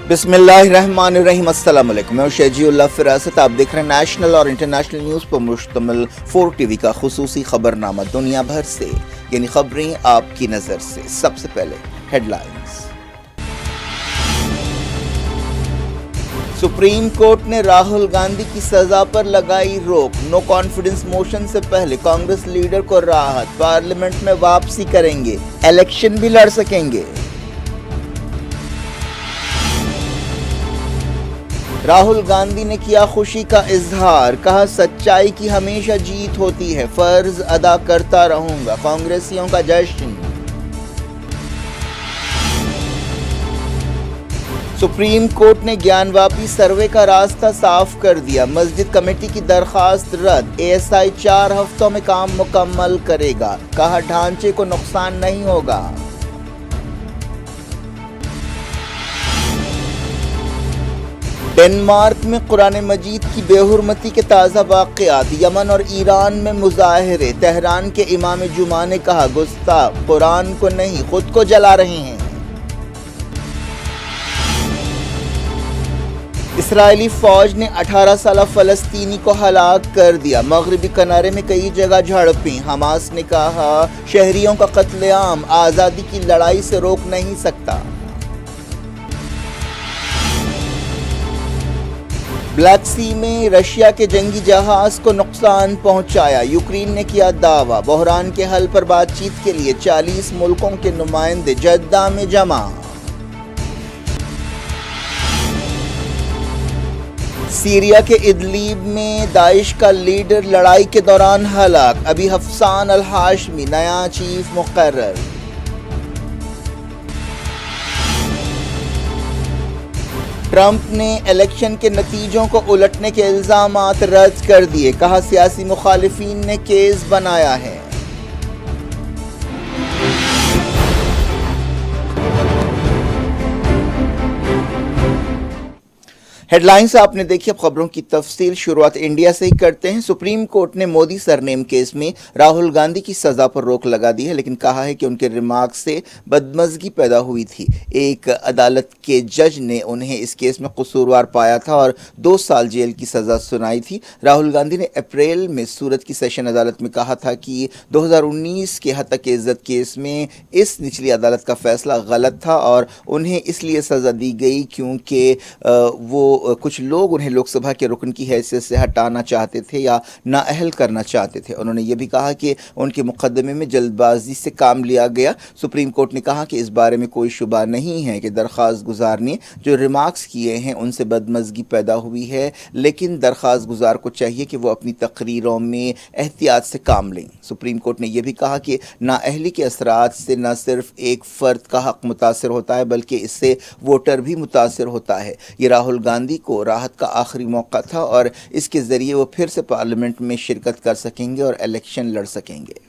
बिस्मिल्लाहिर्रहमानिर्रहीम। अस्सलाम वालेकुम। मैं शहजीउल्लाह फिरासत। आप देख रहे हैं नेशनल और इंटरनेशनल न्यूज़ पर मुश्तमिल 4 टीवी का खुसूसी खबरनामा दुनिया भर से, यानी खबरें आपकी नज़र से। सबसे पहले हेडलाइंस। सुप्रीम कोर्ट ने राहुल गांधी की सजा पर लगाई रोक। नो कॉन्फिडेंस मोशन से पहले कांग्रेस लीडर को राहत, पार्लियामेंट में वापसी करेंगे, इलेक्शन भी लड़ सकेंगे। राहुल गांधी ने किया खुशी का इजहार, कहा सच्चाई की हमेशा जीत होती है, फर्ज अदा करता रहूंगा, कांग्रेसियों का जश्न। सुप्रीम कोर्ट ने ज्ञानवापी सर्वे का रास्ता साफ कर दिया, मस्जिद कमेटी की दरखास्त रद्द, एएसआई 4 हफ्तों में काम मुकम्मल करेगा, कहा ढांचे को नुकसान नहीं होगा। डेनमार्क में कुरान मजीद की बेहुरमती के ताज़ा वाक़यात, यमन और ईरान में मुजाहरे, तेहरान के इमाम जुमा ने कहा गुस्ताख कुरान को नहीं खुद को जला रहे हैं। इसराइली फौज ने 18 साला फ़लस्तीनी को हलाक कर दिया, मगरबी किनारे में कई जगह झड़पें, हमास ने कहा शहरियों का कत्लेआम आज़ादी की लड़ाई से रोक नहीं सकता। ब्लैक सी में रशिया के जंगी जहाज को नुकसान पहुंचाया, यूक्रेन ने किया दावा, बहरान के हल पर बातचीत के लिए 40 मुल्कों के नुमाइंदे जद्दा में जमा। सीरिया के इदलीब में दाइश का लीडर लड़ाई के दौरान हलाक, अभी हफसान अल हाशमी नया चीफ मुकर्रर। ट्रंप ने इलेक्शन के नतीजों को उलटने के इल्जामात रद्द कर दिए, कहा सियासी मुखालिफिन ने केस बनाया है। हेडलाइंस आपने देखी, अब खबरों की तफसील। शुरुआत इंडिया से ही करते हैं। सुप्रीम कोर्ट ने मोदी सरनेम केस में राहुल गांधी की सजा पर रोक लगा दी है, लेकिन कहा है कि उनके रिमार्क से बदमज़गी पैदा हुई थी। एक अदालत के जज ने उन्हें इस केस में कसूरवार पाया था और 2 साल जेल की सज़ा सुनाई थी। राहुल गांधी ने अप्रैल में सूरत की सेशन अदालत में कहा था कि 2019 के हत्या के इज्जत केस में इस निचली अदालत का फैसला गलत था और उन्हें इसलिए सज़ा दी गई क्योंकि वो कुछ लोग उन्हें लोकसभा के रुकन की हैसियत से हटाना चाहते थे या नाअहल करना चाहते थे। उन्होंने ये भी कहा कि उनके मुकदमे में जल्दबाजी से काम लिया गया। सुप्रीम कोर्ट ने कहा कि इस बारे में कोई शुबा नहीं है कि दरख्वास्त गुजार ने जो रिमार्क्स किए हैं उनसे बदमज़गी पैदा हुई है, लेकिन दरख्वास्त गुजार को चाहिए कि वो अपनी तकरीरों में एहतियात से काम लें। सुप्रीम कोर्ट ने यह भी कहा कि नाअहली के असरात से न सिर्फ एक फ़र्द का हक़ मुतासर होता है बल्कि इससे वोटर भी मुतासर होता है। ये राहुल गांधी को राहत का आखिरी मौका था और इसके ज़रिए वो फिर से पार्लियामेंट में शिरकत कर सकेंगे और इलेक्शन लड़ सकेंगे।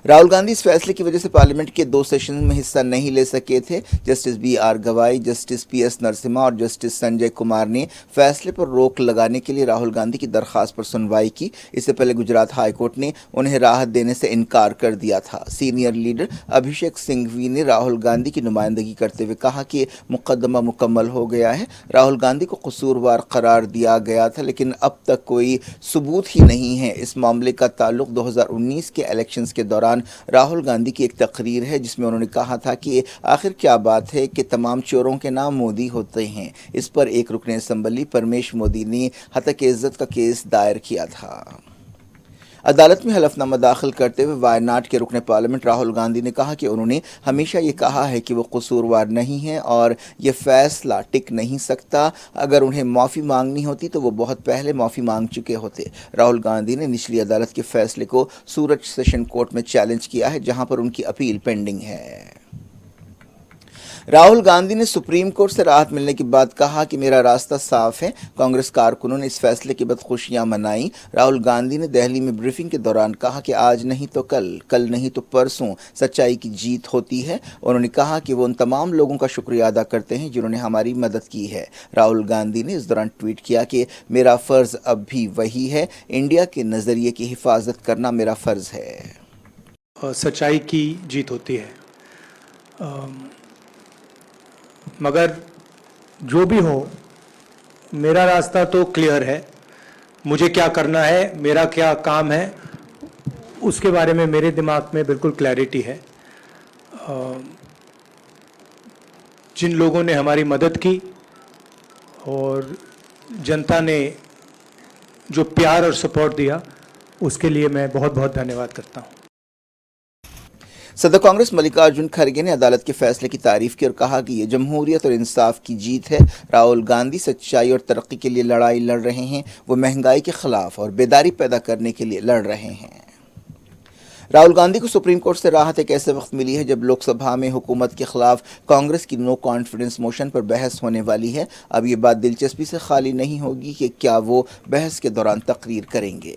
राहुल गांधी इस फैसले की वजह से पार्लियामेंट के 2 सेशन में हिस्सा नहीं ले सके थे। जस्टिस BR गवाई, जस्टिस PS नरसिम्हा और जस्टिस संजय कुमार ने फैसले पर रोक लगाने के लिए राहुल गांधी की दरख्वास्त पर सुनवाई की। इससे पहले गुजरात हाई कोर्ट ने उन्हें राहत देने से इनकार कर दिया था। सीनियर लीडर अभिषेक सिंघवी ने राहुल गांधी की नुमाइंदगी करते हुए कहा कि मुकदमा मुकम्मल हो गया है। राहुल गांधी को कसूरवार करार दिया गया था, लेकिन अब तक कोई सबूत ही नहीं है। इस मामले का ताल्लुक 2019 के इलेक्शंस के दौरान राहुल गांधी की एक तकरीर है जिसमें उन्होंने कहा था कि आखिर क्या बात है कि तमाम चोरों के नाम मोदी होते हैं। इस पर एक रुकने असम्बली परमेश मोदी ने हत्या के इज्जत का केस दायर किया था। अदालत में हलफनामा दाखिल करते हुए वायनाड के रुकने पार्लियामेंट राहुल गांधी ने कहा कि उन्होंने हमेशा ये कहा है कि वो कसूरवार नहीं हैं और ये फैसला टिक नहीं सकता। अगर उन्हें माफ़ी मांगनी होती तो वो बहुत पहले माफ़ी मांग चुके होते। राहुल गांधी ने निचली अदालत के फैसले को सूरत सेशन कोर्ट में चैलेंज किया है, जहां पर उनकी अपील पेंडिंग है। राहुल गांधी ने सुप्रीम कोर्ट से राहत मिलने के बाद कहा कि मेरा रास्ता साफ है। कांग्रेस कारकुनों ने इस फैसले के बाद खुशियां मनाई। राहुल गांधी ने दिल्ली में ब्रीफिंग के दौरान कहा कि आज नहीं तो कल, कल नहीं तो परसों सच्चाई की जीत होती है। उन्होंने कहा कि वो उन तमाम लोगों का शुक्रिया अदा करते हैं जिन्होंने हमारी मदद की है। राहुल गांधी ने इस दौरान ट्वीट किया कि मेरा फ़र्ज़ अब भी वही है, इंडिया के नज़रिए की हिफाजत करना मेरा फ़र्ज़ है। सच्चाई की जीत होती है, मगर जो भी हो, मेरा रास्ता तो क्लियर है. मुझे क्या करना है, मेरा क्या काम है, उसके बारे में मेरे दिमाग में बिल्कुल क्लैरिटी है. जिन लोगों ने हमारी मदद की और जनता ने जो प्यार और सपोर्ट दिया, उसके लिए मैं बहुत बहुत धन्यवाद करता हूँ. सदर कांग्रेस मल्लिकार्जुन खड़गे ने अदालत के फैसले की तारीफ की और कहा कि ये जमहूरियत और इंसाफ की जीत है. राहुल गांधी सच्चाई और तरक्की के लिए लड़ाई लड़ रहे हैं. वो महंगाई के खिलाफ और बेदारी पैदा करने के लिए लड़ रहे हैं. राहुल गांधी को सुप्रीम कोर्ट से राहत एक ऐसे वक्त मिली है जब लोकसभा में हुकूमत के खिलाफ कांग्रेस की नो कॉन्फिडेंस मोशन पर बहस होने वाली है. अब ये बात दिलचस्पी से खाली नहीं होगी कि क्या वो बहस के दौरान तकरीर करेंगे.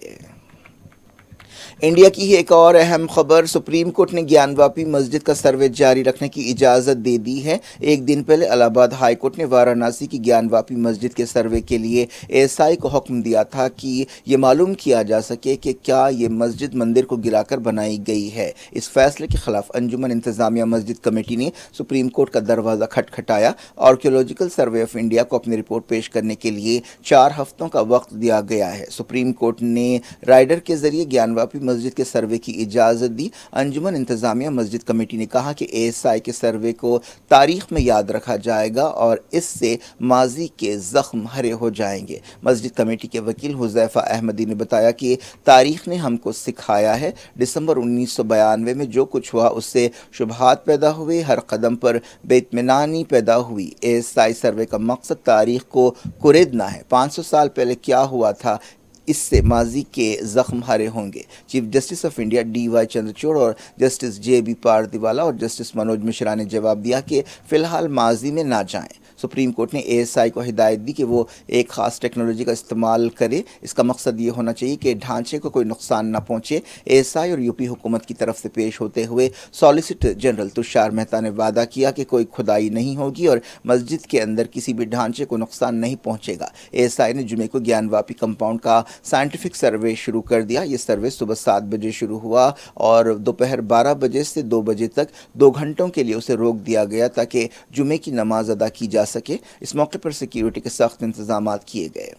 इंडिया की ही एक और अहम खबर, सुप्रीम कोर्ट ने ज्ञानवापी मस्जिद का सर्वे जारी रखने की इजाज़त दे दी है. एक दिन पहले इलाहाबाद हाई कोर्ट ने वाराणसी की ज्ञानवापी मस्जिद के सर्वे के लिए एएसआई को हुक्म दिया था कि ये मालूम किया जा सके कि क्या ये मस्जिद मंदिर को गिराकर बनाई गई है. इस फैसले के खिलाफ अंजुमन इंतजामिया मस्जिद कमेटी ने सुप्रीम कोर्ट का दरवाज़ा खटखटाया. आर्कियोलॉजिकल सर्वे ऑफ इंडिया को अपनी रिपोर्ट पेश करने के लिए 4 हफ्तों का वक्त दिया गया है. सुप्रीम कोर्ट ने राइडर के जरिए ज्ञानवापी मस्जिद के सर्वे की इजाज़त दी. अंजुमन इंतजामिया मस्जिद कमेटी ने कहा कि एएसआई के सर्वे को तारीख में याद रखा जाएगा और इससे माजी के ज़ख्म हरे हो जाएंगे. मस्जिद कमेटी के वकील हुज़ैफ़ा अहमदी ने बताया कि तारीख ने हमको सिखाया है. दिसंबर 1992 में जो कुछ हुआ उससे शुबहात पैदा हुए, हर कदम पर बेइत्मीनानी पैदा हुई. एएसआई सर्वे का मकसद तारीख को कुरेदना है. 500 साल पहले क्या हुआ था, इससे माजी के ज़ख्म हरे होंगे. Chief justice of India DY Chandrachud और जस्टिस JB पारदीवाला और जस्टिस मनोज मिश्रा ने जवाब दिया कि फ़िलहाल माजी में ना जाएं. सुप्रीम कोर्ट ने एएसआई को हिदायत दी कि वो एक ख़ास टेक्नोलॉजी का इस्तेमाल करे. इसका मकसद ये होना चाहिए कि ढांचे को कोई नुकसान ना पहुँचे. एएसआई और यूपी हुकूमत की तरफ से पेश होते हुए सॉलिसिटर जनरल तुषार मेहता ने वादा किया कि कोई खुदाई नहीं होगी और मस्जिद के अंदर किसी भी ढांचे को नुकसान नहीं पहुँचेगा. एएसआई ने जुमे को ज्ञानवापी कंपाउंड का साइंटिफिक सर्वे शुरू कर दिया. ये सर्वे सुबह 7 बजे शुरू हुआ और दोपहर 12 बजे से 2 बजे तक 2 घंटों के लिए उसे रोक दिया गया ताकि जुमे की नमाज अदा की जा सके. इस मौके पर सिक्योरिटी के सख्त इंतजामात किए गए.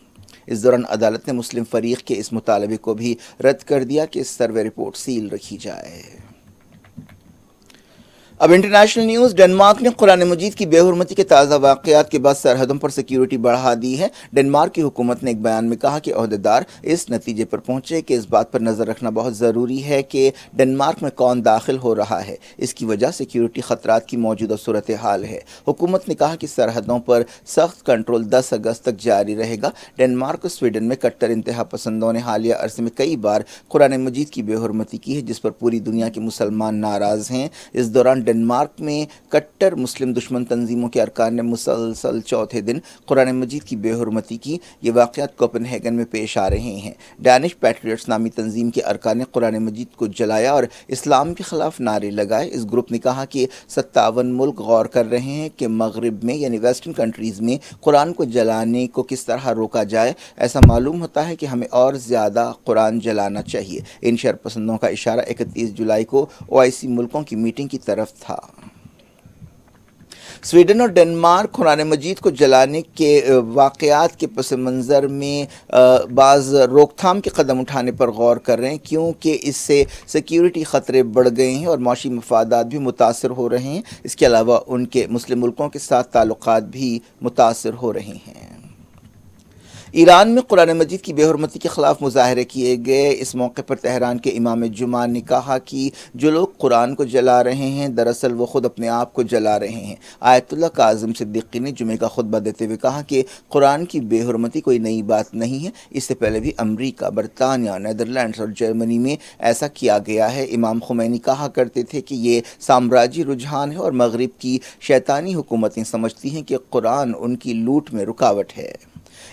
इस दौरान अदालत ने मुस्लिम फरीक के इस मुतालबे को भी रद्द कर दिया कि इस सर्वे रिपोर्ट सील रखी जाए. अब इंटरनेशनल न्यूज़, डेनमार्क ने कुरान मजीद की बेहुरमती के ताज़ा वाक़यात के बाद सरहदों पर सिक्योरिटी बढ़ा दी है. डेनमार्क की हुकूमत ने एक बयान में कहा कि ओहदेदार इस नतीजे पर पहुंचे कि इस बात पर नज़र रखना बहुत ज़रूरी है कि डेनमार्क में कौन दाखिल हो रहा है. इसकी वजह सिक्योरिटी ख़तरात की मौजूदा सूरत हाल है. हुकूमत ने कहा कि सरहदों पर सख्त कंट्रोल 10 अगस्त तक जारी रहेगा. डेनमार्क और स्वीडन में कट्टर इंतहा पसंदों ने हालिया अरसे में कई बार कुरान मजीद की बेहुरमती की है, जिस पर पूरी दुनिया के मुसलमान नाराज़ हैं. इस दौरान डेनमार्क में कट्टर मुस्लिम दुश्मन तंजीमों के अरकान ने मुसलसल चौथे दिन कुरान मजीद की बेहुरमती की. ये वाक़यात कोपेनहेगन में पेश आ रहे हैं. डैनिश पैट्रियट्स नामी तंजीम के अरकान ने कुरान मजीद को जलाया और इस्लाम के ख़िलाफ़ नारे लगाए. इस ग्रुप ने कहा कि 57 मुल्क गौर कर रहे हैं कि मगरिब में यानी वेस्टर्न कंट्रीज़ में कुरान को जलाने को किस तरह रोका जाए. ऐसा मालूम होता है कि हमें और ज़्यादा कुरान जलाना चाहिए. इन शरपसंदों का इशारा 31 जुलाई को OIC मुल्कों की मीटिंग की तरफ था. स्वीडन और डेनमार्क कुरान मजीद को जलाने के वाक़यात के पस मंज़र में बाज़ रोकथाम के कदम उठाने पर गौर कर रहे हैं, क्योंकि इससे सिक्योरिटी ख़तरे बढ़ गए हैं और माशी मफादात भी मुतासर हो रहे हैं. इसके अलावा उनके मुस्लिम मुल्कों के साथ ताल्लुक़ात भी मुतासर हो रहे हैं. ईरान में कुरान मजीद की बेहुरमती के ख़िलाफ़ मुज़ाहरे किए गए. इस मौके पर तेहरान के इमाम जुमा ने कहा कि जो लोग कुरान को जला रहे हैं दरअसल वो ख़ुद अपने आप को जला रहे हैं. आयतुल्लाह काज़िम सिद्दीक़ी ने जुमे का खुतबा देते हुए कहा कि कुरान की बेहुरमती कोई नई बात नहीं है. इससे पहले भी अमरीका, बरतानिया, नीदरलैंड्स और जर्मनी में ऐसा किया गया है. इमाम खुमैनी कहा करते थे कि ये साम्राज्य रुझान है और मगरिब की शैतानी हुकूमतें समझती हैं कि कुरान उनकी लूट में रुकावट है.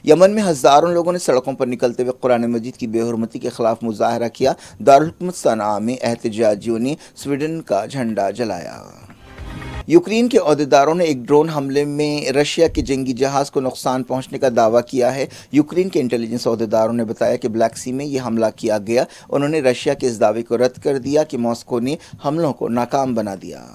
यमन में हज़ारों लोगों ने सड़कों पर निकलते हुए कुरान मजीद की बेहुरमती के ख़िलाफ़ मुज़ाहरा किया. दारुल हुकूमत सनआ में एहतजाजियों ने स्वीडन का झंडा जलाया. यूक्रेन के अहदेदारों ने एक ड्रोन हमले में रशिया के जंगी जहाज़ को नुकसान पहुंचने का दावा किया है. यूक्रेन के इंटेलिजेंस अहदेदारों ने बताया कि ब्लैक सी में यह हमला किया गया. उन्होंने रशिया के इस दावे को रद्द कर दिया कि मॉस्को ने हमलों को नाकाम बना दिया.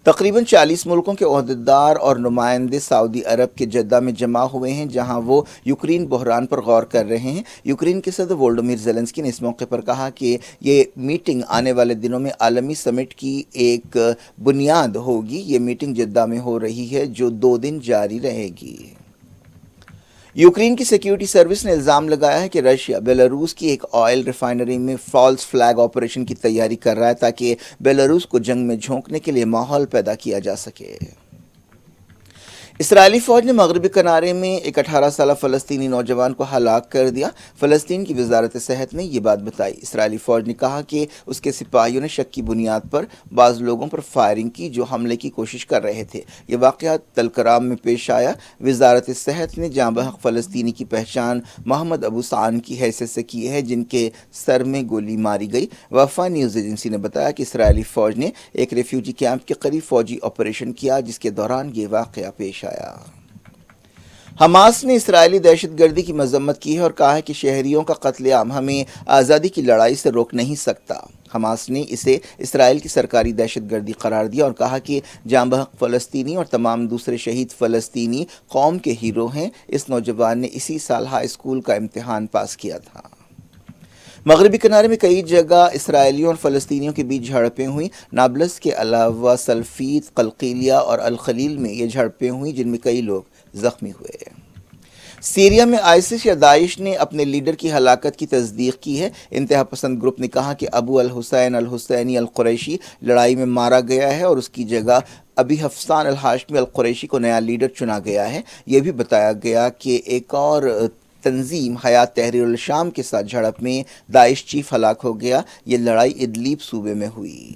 تقریباً 40 ملکوں کے عہدیدار اور نمائندے سعودی عرب کے جدہ میں جمع ہوئے ہیں، جہاں وہ یوکرین بحران پر غور کر رہے ہیں۔ یوکرین کے صدر وولودیمیر زیلنسکی نے اس موقع پر کہا کہ یہ میٹنگ آنے والے دنوں میں عالمی سمٹ کی ایک بنیاد ہوگی۔ یہ میٹنگ جدہ میں ہو رہی ہے جو 2 دن جاری رہے گی۔ یوکرین کی سیکیورٹی سروس نے الزام لگایا ہے کہ رشیا بیلاروس کی ایک آئل ریفائنری میں فالس فلیگ آپریشن کی تیاری کر رہا ہے تاکہ بیلاروس کو جنگ میں جھونکنے کے لیے ماحول پیدا کیا جا سکے۔ اسرائیلی فوج نے مغربی کنارے میں ایک 18 سالہ فلسطینی نوجوان کو ہلاک کر دیا۔ فلسطین کی وزارت صحت نے یہ بات بتائی۔ اسرائیلی فوج نے کہا کہ اس کے سپاہیوں نے شک کی بنیاد پر بعض لوگوں پر فائرنگ کی جو حملے کی کوشش کر رہے تھے۔ یہ واقعہ تل کرام میں پیش آیا۔ وزارت صحت نے جاں بحق فلسطینی کی پہچان محمد ابو سعان کی حیثیت سے کی ہے جن کے سر میں گولی ماری گئی۔ وفا نیوز ایجنسی نے بتایا کہ اسرائیلی فوج نے ایک ریفیوجی کیمپ کے قریب فوجی آپریشن کیا جس کے دوران یہ واقعہ پیش آیا۔ حماس نے اسرائیلی دہشت گردی کی مذمت کی ہے اور کہا ہے کہ شہریوں کا قتل عام ہمیں آزادی کی لڑائی سے روک نہیں سکتا۔ حماس نے اسے اسرائیل کی سرکاری دہشت گردی قرار دیا اور کہا کہ جاں بحق فلسطینی اور تمام دوسرے شہید فلسطینی قوم کے ہیرو ہیں۔ اس نوجوان نے اسی سال ہائی اسکول کا امتحان پاس کیا تھا۔ مغربی کنارے میں کئی جگہ اسرائیلیوں اور فلسطینیوں کے بیچ جھڑپیں ہوئیں۔ نابلس کے علاوہ سلفیت، قلقیلیہ اور الخلیل میں یہ جھڑپیں ہوئیں جن میں کئی لوگ زخمی ہوئے۔ سیریا میں آئسس یا داعش نے اپنے لیڈر کی ہلاکت کی تصدیق کی ہے۔ انتہا پسند گروپ نے کہا کہ ابو الحسین الحسینی القریشی لڑائی میں مارا گیا ہے اور اس کی جگہ ابی حفصان الہاشمی القریشی کو نیا لیڈر چنا گیا ہے۔ یہ بھی بتایا گیا کہ ایک اور تنظیم حیات تحریر الشام کے ساتھ جھڑپ میں داعش چیف ہلاک ہو گیا۔ یہ لڑائی ادلیب صوبے میں ہوئی۔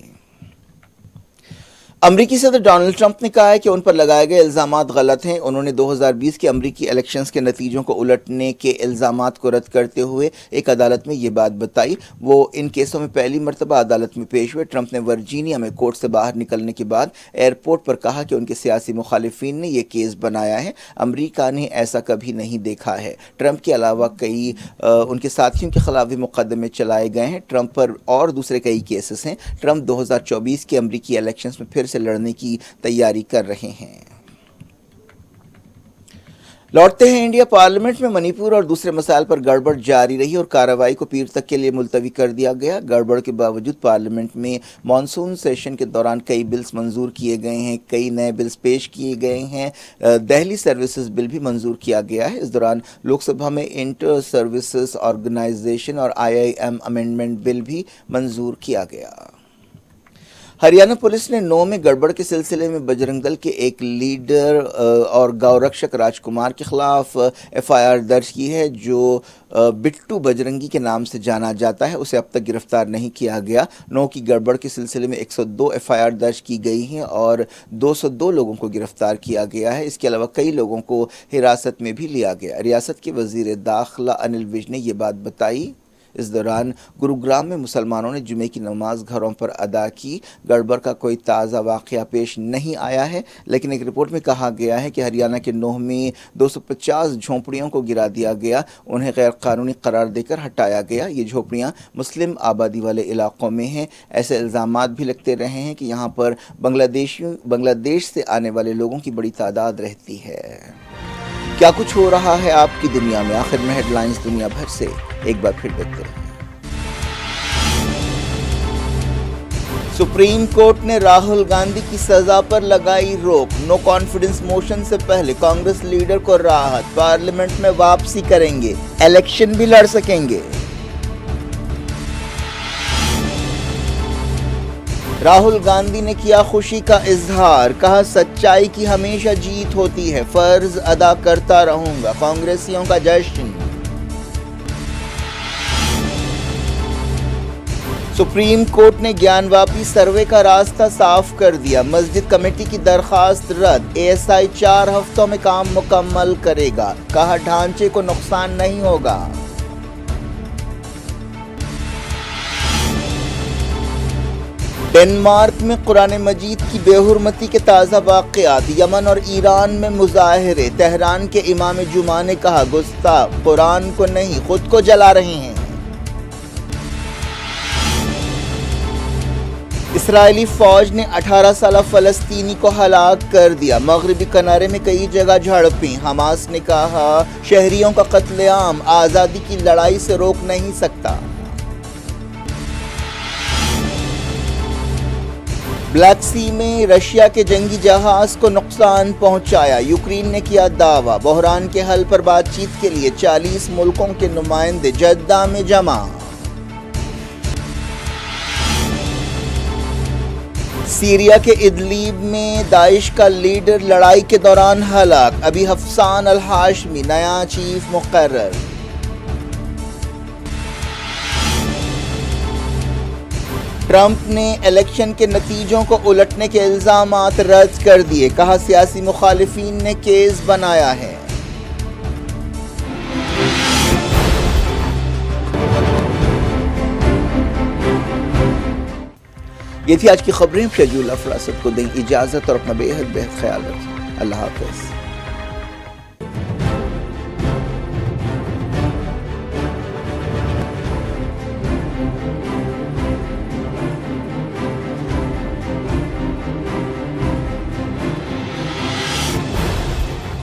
امریکی صدر ڈونلڈ ٹرمپ نے کہا ہے کہ ان پر لگائے گئے الزامات غلط ہیں۔ انہوں نے 2020 کے امریکی الیکشنز کے نتیجوں کو الٹنے کے الزامات کو رد کرتے ہوئے ایک عدالت میں یہ بات بتائی۔ وہ ان کیسوں میں پہلی مرتبہ عدالت میں پیش ہوئے۔ ٹرمپ نے ورجینیا میں کورٹ سے باہر نکلنے کے بعد ایئرپورٹ پر کہا کہ ان کے سیاسی مخالفین نے یہ کیس بنایا ہے۔ امریکہ نے ایسا کبھی نہیں دیکھا ہے۔ ٹرمپ کے علاوہ ان کے ساتھیوں کے خلاف بھی مقدمے چلائے گئے ہیں۔ ٹرمپ پر اور دوسرے کئی کیسز ہیں۔ ٹرمپ 2024 کے امریکی الیکشنز میں پھر سے لڑنے کی تیاری کر رہے ہیں۔ لوٹتے ہیں انڈیا۔ پارلیمنٹ میں منی پور اور دوسرے مسائل پر گڑبڑ جاری رہی اور کارروائی کو پیر تک کے لیے ملتوی کر دیا گیا۔ گڑبڑ کے باوجود پارلیمنٹ میں مانسون سیشن کے دوران کئی بلز منظور کیے گئے ہیں، کئی نئے بلز پیش کیے گئے ہیں۔ دہلی سروسز بل بھی منظور کیا گیا ہے۔ اس دوران لوک سبھا میں انٹر سروسز آرگنائزیشن اور IIM امینڈمنٹ بل بھی منظور کیا گیا۔ ہریانہ پولیس نے 9 میں گڑبڑ کے سلسلے میں بجرنگ دل کے ایک لیڈر اور گاؤں رکشک راج کمار کے خلاف FIR درج کی ہے جو بٹو بجرنگی کے نام سے جانا جاتا ہے۔ اسے اب تک گرفتار نہیں کیا گیا۔ 9 کی گڑبڑ کے سلسلے میں 102 FIR درج کی گئی ہیں اور 202 لوگوں کو گرفتار کیا گیا ہے۔ اس کے علاوہ کئی لوگوں کو حراست میں بھی لیا گیا۔ ریاست کے وزیر داخلہ انل ویج نے یہ بات بتائی۔ اس دوران گروگرام میں مسلمانوں نے جمعے کی نماز گھروں پر ادا کی۔ گڑبڑ کا کوئی تازہ واقعہ پیش نہیں آیا ہے، لیکن ایک رپورٹ میں کہا گیا ہے کہ ہریانہ کے 9 میں 250 جھونپڑیوں کو گرا دیا گیا، انہیں غیر قانونی قرار دے کر ہٹایا گیا۔ یہ جھونپڑیاں مسلم آبادی والے علاقوں میں ہیں۔ ایسے الزامات بھی لگتے رہے ہیں کہ یہاں پر بنگلہ دیش سے آنے والے لوگوں کی بڑی تعداد رہتی ہے۔ کیا کچھ ہو رہا ہے آپ کی دنیا میں؟ آخر میں ہیڈ لائنز دنیا بھر سے ایک بار پھر دیکھتے ہیں۔ سپریم کورٹ نے راہل گاندھی کی سزا پر لگائی روک۔ نو کانفیڈنس موشن سے پہلے کانگریس لیڈر کو راحت، پارلیمنٹ میں واپسی کریں گے، الیکشن بھی لڑ سکیں گے۔ راہل گاندھی نے کیا خوشی کا اظہار، کہا سچائی کی ہمیشہ جیت ہوتی ہے، فرض ادا کرتا رہوں گا، کانگریسیوں کا جشن۔ سپریم کورٹ نے گیان واپی سروے کا راستہ صاف کر دیا، مسجد کمیٹی کی درخواست رد، ASI 4 ہفتوں میں کام مکمل کرے گا، کہا ڈھانچے کو نقصان نہیں ہوگا۔ ڈنمارک میں قرآن مجید کی بے حرمتی کے تازہ واقعات، یمن اور ایران میں مظاہرے، تہران کے امام جمعہ نے کہا گستاخ قرآن کو نہیں خود کو جلا رہے ہیں۔ اسرائیلی فوج نے 18 سالہ فلسطینی کو ہلاک کر دیا. مغربی کنارے میں کئی جگہ جھڑپیں. حماس نے کہا شہریوں کا قتل عام آزادی کی لڑائی سے روک نہیں سکتا. بلیک سی میں رشیا کے جنگی جہاز کو نقصان پہنچایا. یوکرین نے کیا دعویٰ. بحران کے حل پر بات چیت کے لیے 40 ملکوں کے نمائندے جدہ میں جمع. سیریا کے ادلیب میں داعش کا لیڈر لڑائی کے دوران ہلاک. ابھی حفصان الہاشمی نیا چیف مقرر. ٹرمپ نے الیکشن کے نتیجوں کو الٹنے کے الزامات رد کر دیے. کہا سیاسی مخالفین نے کیس بنایا ہے. یہ تھی آج کی خبریں. شجول افراست کو دیں اجازت اور اپنا بے حد خیال رکھیں. اللہ حافظ.